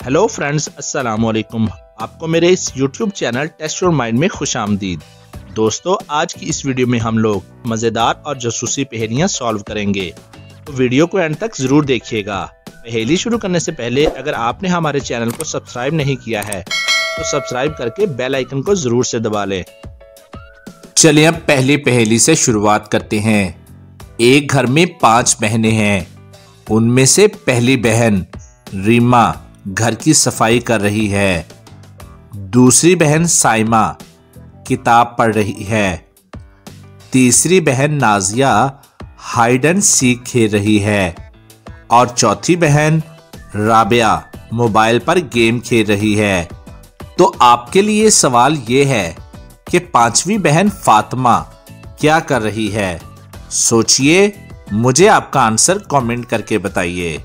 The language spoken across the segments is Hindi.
हेलो फ्रेंड्स, अस्सलाम वालेकुम। आपको मेरे इस YouTube channel test your mind में खुशामदीद। दोस्तों, आज की इस वीडियो में हम लोग मज़ेदार और जासूसी पहेलियां सॉल्व करेंगे, तो वीडियो को एंड तक ज़रूर देखिएगा। पहेली शुरू करने से पहले अगर आपने हमारे चैनल को सब्सक्राइब नहीं किया है तो सब्सक्राइब करके बेल आइकन को ज़रूर से दबा लें। चलिए अब पहली पहेली से शुरुआत करते हैं। एक घर में 5 बहनें हैं। उनमें से पहली बहन रीमा घर की सफाई कर रही है। दूसरी बहन साइमा किताब पढ़ रही है। तीसरी बहन नाजिया हाइड एंड सीक खेल रही है और चौथी बहन राबिया मोबाइल पर गेम खेल रही है। तो आपके लिए सवाल ये है कि 5वीं बहन फातिमा क्या कर रही है? सोचिए, मुझे आपका आंसर कमेंट करके बताइए।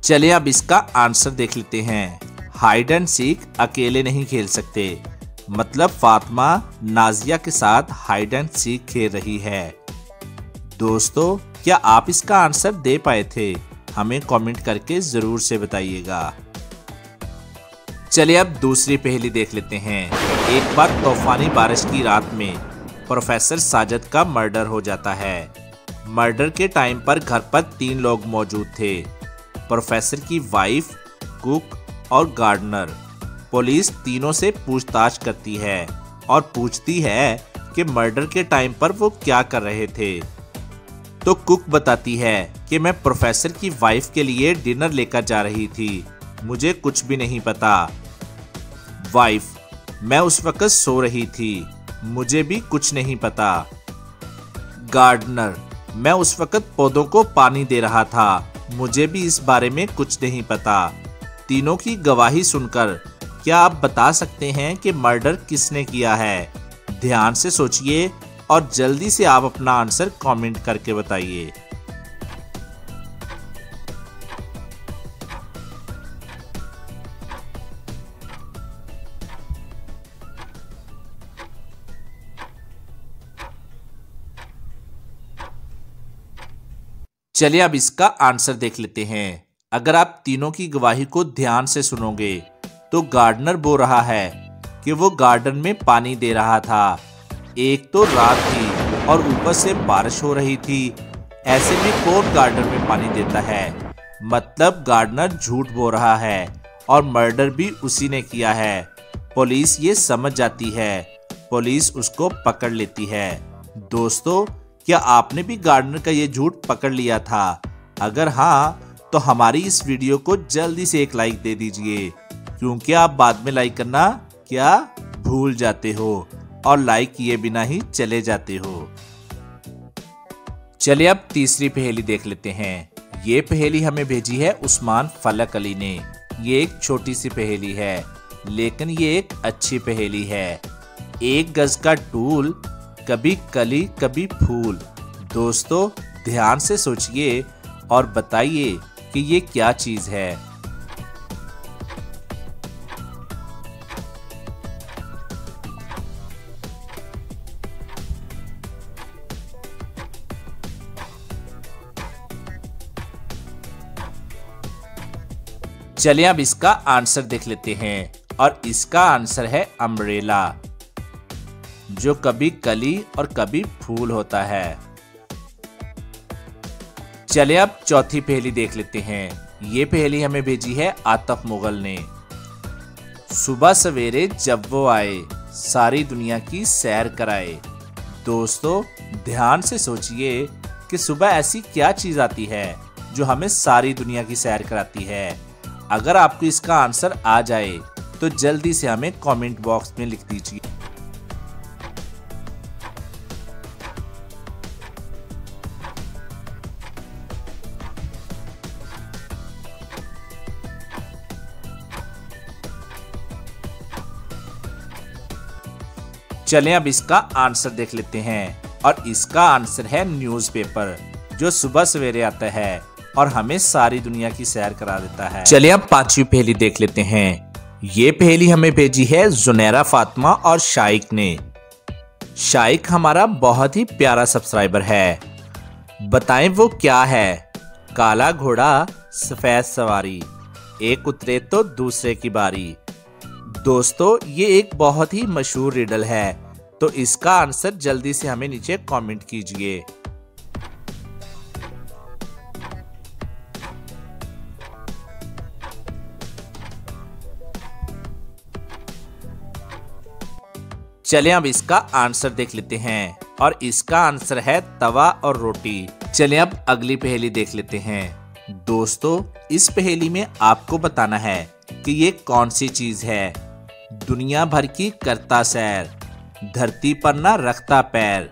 चलिए अब इसका आंसर देख लेते हैं। हाइड एंड सीक अकेले नहीं खेल सकते, मतलब फातिमा नाजिया के साथ हाइड एंड सीक खेल रही है। दोस्तों, क्या आप इसका आंसर दे पाए थे? हमें कमेंट करके जरूर से बताइएगा। चलिए अब दूसरी पहेली देख लेते हैं। एक बार तूफानी बारिश की रात में प्रोफेसर साजिद का मर्डर हो जाता है। मर्डर के टाइम पर घर पर 3 लोग मौजूद थे, प्रोफेसर की वाइफ, कुक और गार्डनर। पुलिस तीनों से पूछताछ करती है और पूछती है कि मर्डर के टाइम पर वो क्या कर रहे थे। तो कुक बताती है कि मैं प्रोफेसर की वाइफ के लिए डिनर लेकर जा रही थी, मुझे कुछ भी नहीं पता। वाइफ: मैं उस वक्त सो रही थी, मुझे भी कुछ नहीं पता। गार्डनर: मैं उस वक्त पौधों को पानी दे रहा था, मुझे भी इस बारे में कुछ नहीं पता। तीनों की गवाही सुनकर क्या आप बता सकते हैं कि मर्डर किसने किया है? ध्यान से सोचिए और जल्दी से आप अपना आंसर कमेंट करके बताइए। चलिए अब इसका आंसर देख लेते हैं। अगर आप तीनों की गवाही को ध्यान से सुनोगे तो गार्डनर बोल रहा है कि वो गार्डन में पानी दे रहा था। एक तो रात थी और ऊपर से बारिश हो रही थी, ऐसे में कौन गार्डन में पानी देता है? मतलब गार्डनर झूठ बोल रहा है और मर्डर भी उसी ने किया है। पुलिस ये समझ जाती है, पुलिस उसको पकड़ लेती है। दोस्तों, क्या आपने भी गार्डनर का ये झूठ पकड़ लिया था? अगर हाँ, तो हमारी इस वीडियो को जल्दी से एक लाइक दे दीजिए, क्योंकि आप बाद में लाइक करना क्या भूल जाते हो और लाइक किए बिना ही चले जाते हो। चलिए अब तीसरी पहेली देख लेते हैं। ये पहेली हमें भेजी है उस्मान फलक अली ने। ये एक छोटी सी पहेली है, लेकिन ये एक अच्छी पहेली है। एक गज का टूल, कभी कली कभी फूल। दोस्तों, ध्यान से सोचिए और बताइए कि ये क्या चीज है। चलिए अब इसका आंसर देख लेते हैं और इसका आंसर है अम्ब्रेला, जो कभी कली और कभी फूल होता है। चलिए अब चौथी पहेली देख लेते हैं। ये पहेली हमें भेजी है आतिफ मुगल ने। सुबह सवेरे जब वो आए, सारी दुनिया की सैर कराए। दोस्तों, ध्यान से सोचिए कि सुबह ऐसी क्या चीज आती है जो हमें सारी दुनिया की सैर कराती है। अगर आपको इसका आंसर आ जाए तो जल्दी से हमें कमेंट बॉक्स में लिख दीजिए। चलें अब इसका आंसर देख लेते हैं और इसका आंसर है न्यूज़पेपर, जो सुबह सवेरे आता है और हमें सारी दुनिया की सैर करा देता है। चलिए अब 5वीं पहेली देख लेते हैं। ये पहेली हमें भेजी है जुनैरा फातिमा और शाइक ने। शाइक हमारा बहुत ही प्यारा सब्सक्राइबर है, बताएं वो क्या है। काला घोड़ा सफेद सवारी, एक उतरे तो दूसरे की बारी। दोस्तों ये एक बहुत ही मशहूर रिडल है, तो इसका आंसर जल्दी से हमें नीचे कमेंट कीजिए। चलें अब इसका आंसर देख लेते हैं, और इसका आंसर है तवा और रोटी। चलें अब अगली पहेली देख लेते हैं। दोस्तों इस पहेली में आपको बताना है कि ये कौन सी चीज है। दुनिया भर की करता सैर, धरती पर ना रखता पैर,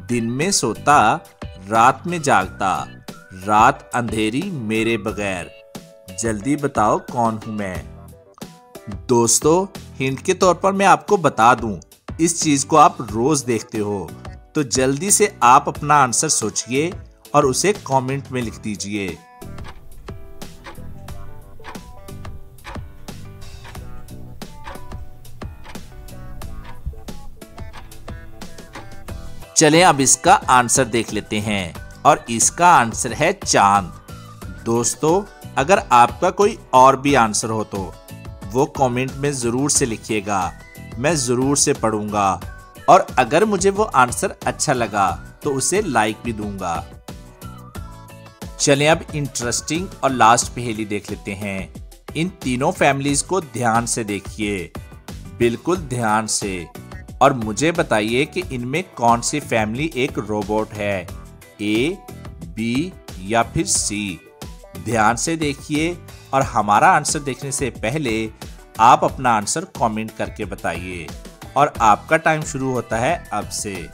दिन में सोता रात में जागता, रात अंधेरी मेरे बगैर, जल्दी बताओ कौन हूं मैं। दोस्तों हिंट के तौर पर मैं आपको बता दूं, इस चीज को आप रोज देखते हो, तो जल्दी से आप अपना आंसर सोचिए और उसे कमेंट में लिख दीजिए। चलें अब इसका आंसर देख लेते हैं, और इसका आंसर है चांद। दोस्तों अगर आपका कोई और भी आंसर हो तो वो कमेंट में जरूर से लिखिएगा, मैं जरूर से पढ़ूंगा, और अगर मुझे वो आंसर अच्छा लगा तो उसे लाइक भी दूंगा। चलें अब इंटरेस्टिंग और लास्ट पहेली देख लेते हैं। इन तीनों फैमिलीज को ध्यान से देखिए, बिल्कुल ध्यान से, और मुझे बताइए कि इनमें कौन सी फैमिली एक रोबोट है, ए, बी या फिर सी। ध्यान से देखिए, और हमारा आंसर देखने से पहले आप अपना आंसर कमेंट करके बताइए, और आपका टाइम शुरू होता है अब से।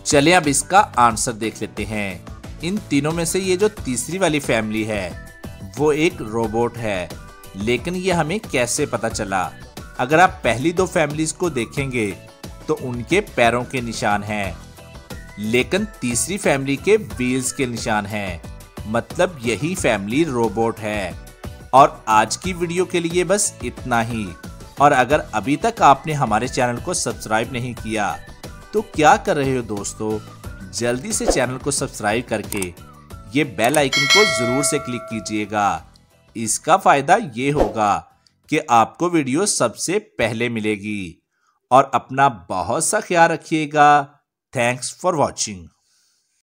चलिए अब इसका आंसर देख लेते हैं। इन तीनों में से ये जो तीसरी वाली फैमिली है वो एक रोबोट है, लेकिन ये हमें कैसे पता चला? अगर आप पहली दो फैमिलीज को देखेंगे तो उनके पैरों के निशान हैं, लेकिन तीसरी फैमिली के व्हील्स के निशान हैं, मतलब यही फैमिली रोबोट है। और आज की वीडियो के लिए बस इतना ही। और अगर अभी तक आपने हमारे चैनल को सब्सक्राइब नहीं किया तो क्या कर रहे हो दोस्तों, जल्दी से चैनल को सब्सक्राइब करके ये बेल आइकन को जरूर से क्लिक कीजिएगा। इसका फायदा ये होगा कि आपको वीडियो सबसे पहले मिलेगी। और अपना बहुत सा ख्याल रखिएगा। Thanks for watching.